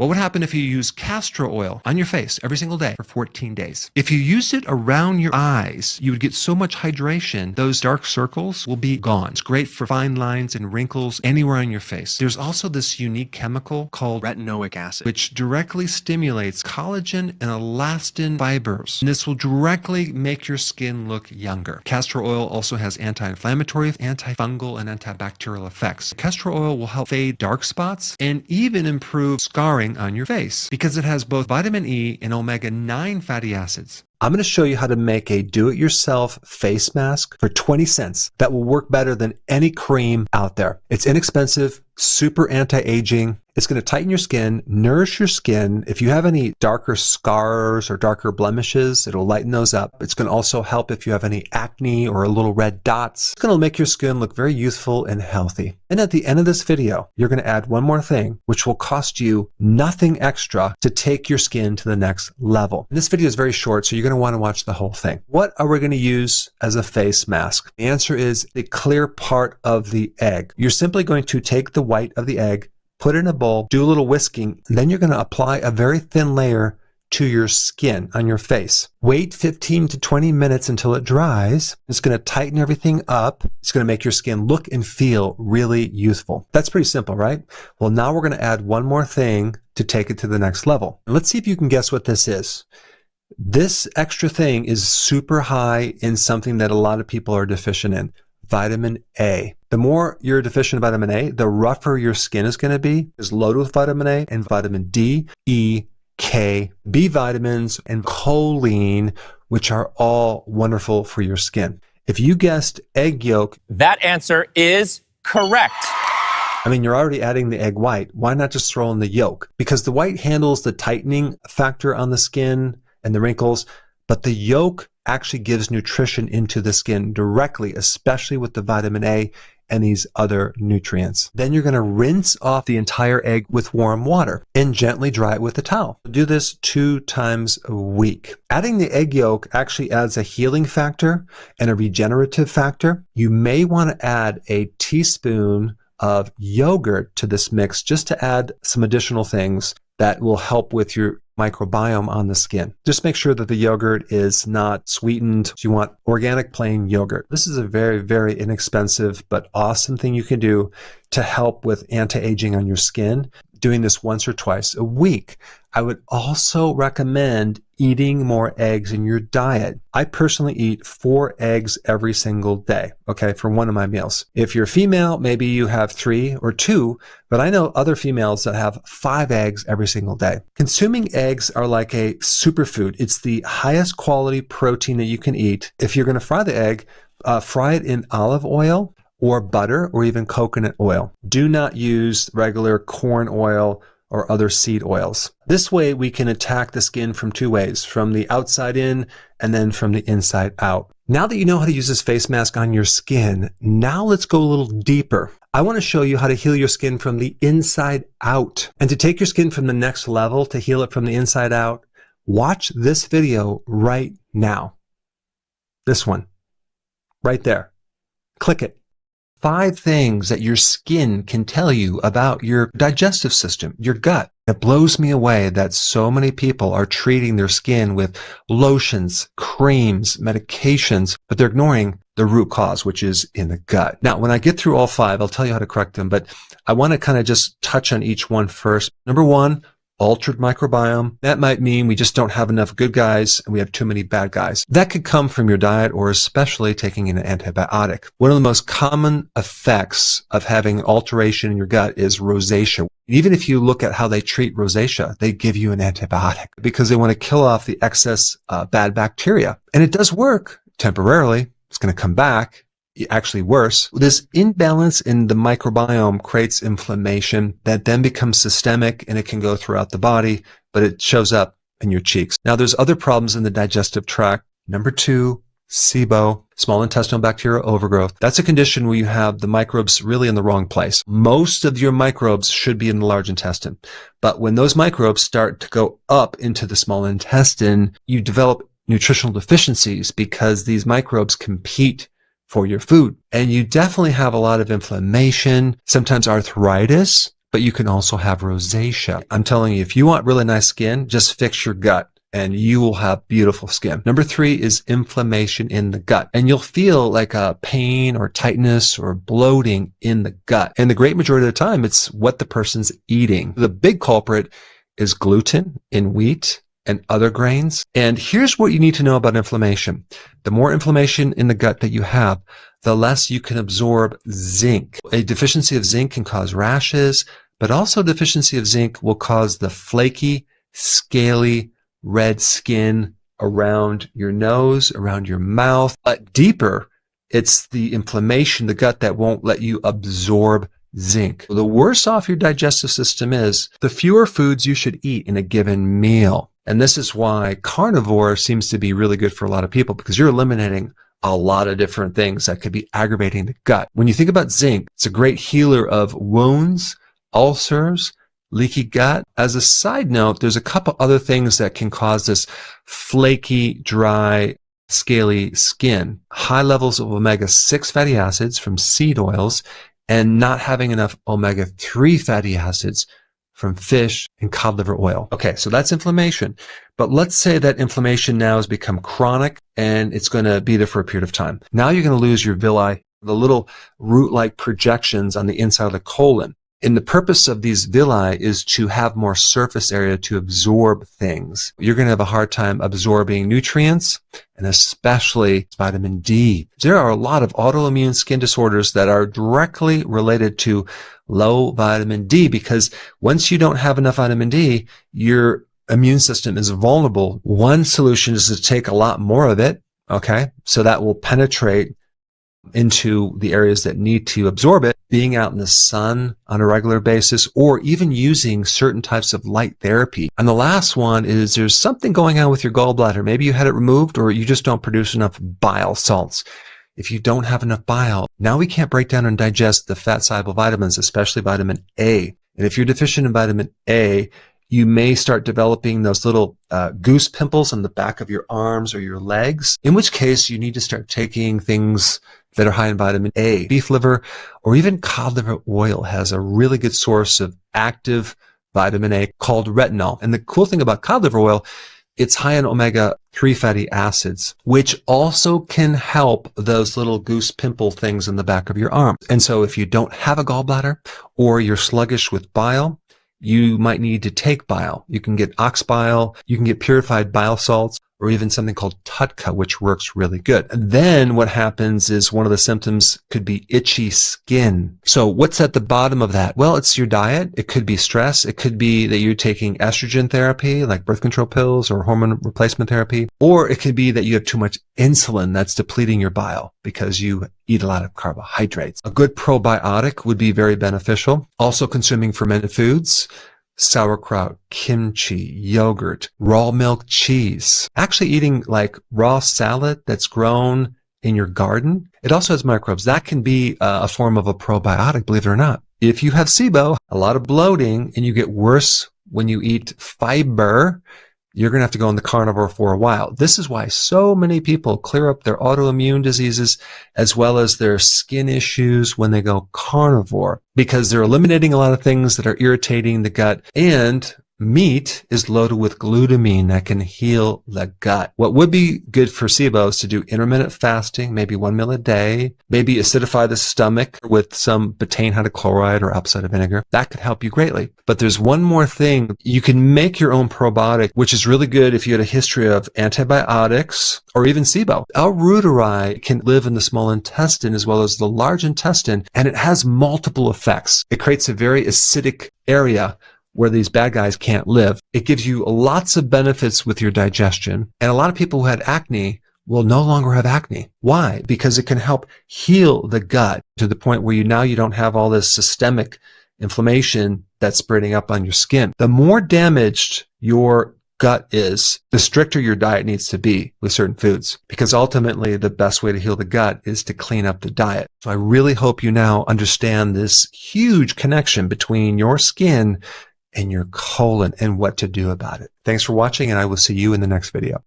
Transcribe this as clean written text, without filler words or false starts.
What would happen if you use castor oil on your face every single day for 14 days? If you used it around your eyes, you would get so much hydration, those dark circles will be gone. It's great for fine lines and wrinkles anywhere on your face. There's also this unique chemical called retinoic acid, which directly stimulates collagen and elastin fibers. And this will directly make your skin look younger. Castor oil also has anti-inflammatory, antifungal, and antibacterial effects. Castor oil will help fade dark spots and even improve scarring on your face because it has both vitamin E and omega-9 fatty acids. I'm going to show you how to make a do-it-yourself face mask for 20 cents that will work better than any cream out there. It's inexpensive, super anti-aging. It's going to tighten your skin, nourish your skin. If you have any darker scars or darker blemishes, it'll lighten those up. It's going to also help if you have any acne or little red dots. It's going to make your skin look very youthful and healthy. And at the end of this video, you're going to add one more thing, which will cost you nothing extra to take your skin to the next level. And this video is very short, so you're going to want to watch the whole thing. What are we going to use as a face mask? The answer is the clear part of the egg. You're simply going to take the white of the egg, put it in a bowl, do a little whisking, and then you're going to apply a very thin layer to your skin on your face. Wait 15 to 20 minutes until it dries. It's going to tighten everything up. It's going to make your skin look and feel really youthful. That's pretty simple, right? Well, now we're going to add one more thing to take it to the next level. Let's see if you can guess what this is. This extra thing is super high in something that a lot of people are deficient in. Vitamin A. The more you're deficient in vitamin A, the rougher your skin is going to be. It's loaded with vitamin A and vitamin D, E, K, B vitamins, and choline, which are all wonderful for your skin. If you guessed egg yolk, that answer is correct. I mean, you're already adding the egg white. Why not just throw in the yolk? Because the white handles the tightening factor on the skin and the wrinkles, but the yolk actually gives nutrition into the skin directly, especially with the vitamin A and these other nutrients. Then you're going to rinse off the entire egg with warm water and gently dry it with a towel. Do this 2 times a week. Adding the egg yolk actually adds a healing factor and a regenerative factor. You may want to add a teaspoon of yogurt to this mix just to add some additional things that will help with your microbiome on the skin. Just make sure that the yogurt is not sweetened. You want organic plain yogurt. This is a very, very inexpensive but awesome thing you can do to help with anti-aging on your skin. Doing this once or twice a week. I would also recommend eating more eggs in your diet. I personally eat 4 eggs every single day, okay, for one of my meals. If you're female, maybe you have 3 or 2, but I know other females that have 5 eggs every single day. Consuming eggs are like a superfood. It's the highest quality protein that you can eat. If you're going to fry the egg, fry it in olive oil or butter or even coconut oil. Do not use regular corn oil or other seed oils. This way we can attack the skin from 2 ways, from the outside in and then from the inside out. Now that you know how to use this face mask on your skin, now let's go a little deeper. I want to show you how to heal your skin from the inside out. And to take your skin from the next level, to heal it from the inside out, watch this video right now. This one, right there. Click it. 5 things that your skin can tell you about your digestive system, your gut. It blows me away that so many people are treating their skin with lotions, creams, medications, but they're ignoring the root cause, which is in the gut. Now, when I get through all 5, I'll tell you how to correct them, but I want to kind of just touch on each one first. Number 1, altered microbiome. That might mean we just don't have enough good guys and we have too many bad guys. That could come from your diet or especially taking an antibiotic. One of the most common effects of having alteration in your gut is rosacea. Even if you look at how they treat rosacea, they give you an antibiotic because they want to kill off the excess bad bacteria. And it does work temporarily. It's going to come back. Actually worse. This imbalance in the microbiome creates inflammation that then becomes systemic and it can go throughout the body, but it shows up in your cheeks. Now there's other problems in the digestive tract. Number 2, SIBO, small intestinal bacterial overgrowth. That's a condition where you have the microbes really in the wrong place. Most of your microbes should be in the large intestine, but when those microbes start to go up into the small intestine, you develop nutritional deficiencies because these microbes compete for your food. And you definitely have a lot of inflammation, sometimes arthritis, but you can also have rosacea. I'm telling you, if you want really nice skin, just fix your gut and you will have beautiful skin. Number 3 is inflammation in the gut. And you'll feel like a pain or tightness or bloating in the gut. And the great majority of the time, it's what the person's eating. The big culprit is gluten in wheat and other grains. And here's what you need to know about inflammation. The more inflammation in the gut that you have, the less you can absorb zinc. A deficiency of zinc can cause rashes, but also deficiency of zinc will cause the flaky, scaly, red skin around your nose, around your mouth. But deeper, it's the inflammation, the gut that won't let you absorb zinc. The worse off your digestive system is, the fewer foods you should eat in a given meal. And this is why carnivore seems to be really good for a lot of people, because you're eliminating a lot of different things that could be aggravating the gut. When you think about zinc, it's a great healer of wounds, ulcers, leaky gut. As a side note, there's a couple other things that can cause this flaky, dry, scaly skin. High levels of omega-6 fatty acids from seed oils and not having enough omega-3 fatty acids from fish and cod liver oil. Okay, so that's inflammation. But let's say that inflammation now has become chronic and it's going to be there for a period of time. Now you're going to lose your villi, the little root-like projections on the inside of the colon. And the purpose of these villi is to have more surface area to absorb things. You're going to have a hard time absorbing nutrients and especially vitamin D. There are a lot of autoimmune skin disorders that are directly related to low vitamin D, because once you don't have enough vitamin D, your immune system is vulnerable. One solution is to take a lot more of it, okay? So that will penetrate into the areas that need to absorb it, being out in the sun on a regular basis, or even using certain types of light therapy. And the last one is there's something going on with your gallbladder. Maybe you had it removed or you just don't produce enough bile salts. If you don't have enough bile, now we can't break down and digest the fat-soluble vitamins, especially vitamin A. And if you're deficient in vitamin A, you may start developing those little goose pimples on the back of your arms or your legs, in which case you need to start taking things that are high in vitamin A. Beef liver or even cod liver oil has a really good source of active vitamin A called retinol. And the cool thing about cod liver oil, it's high in omega-3 fatty acids, which also can help those little goose pimple things in the back of your arm. And so if you don't have a gallbladder or you're sluggish with bile, you might need to take bile. You can get ox bile, you can get purified bile salts, or even something called TUDCA, which works really good. And then what happens is one of the symptoms could be itchy skin. So what's at the bottom of that? Well, it's your diet. It could be stress. It could be that you're taking estrogen therapy, like birth control pills or hormone replacement therapy. Or it could be that you have too much insulin that's depleting your bile because you eat a lot of carbohydrates. A good probiotic would be very beneficial. Also consuming fermented foods, sauerkraut, kimchi, yogurt, raw milk cheese. Actually eating like raw salad that's grown in your garden. It also has microbes. That can be a form of a probiotic, believe it or not. If you have SIBO, a lot of bloating, and you get worse when you eat fiber, you're going to have to go on the carnivore for a while. This is why so many people clear up their autoimmune diseases as well as their skin issues when they go carnivore, because they're eliminating a lot of things that are irritating the gut, and meat is loaded with glutamine that can heal the gut. What would be good for SIBO is to do intermittent fasting, maybe 1 meal a day, maybe acidify the stomach with some betaine hydrochloride or apple cider vinegar. That could help you greatly. But there's one more thing. You can make your own probiotic, which is really good if you had a history of antibiotics or even SIBO. L-reuteri can live in the small intestine as well as the large intestine, and it has multiple effects. It creates a very acidic area where these bad guys can't live. It gives you lots of benefits with your digestion. And a lot of people who had acne will no longer have acne. Why? Because it can help heal the gut to the point where you don't have all this systemic inflammation that's spreading up on your skin. The more damaged your gut is, the stricter your diet needs to be with certain foods, because ultimately the best way to heal the gut is to clean up the diet. So I really hope you now understand this huge connection between your skin and your colon and what to do about it. Thanks for watching, and I will see you in the next video.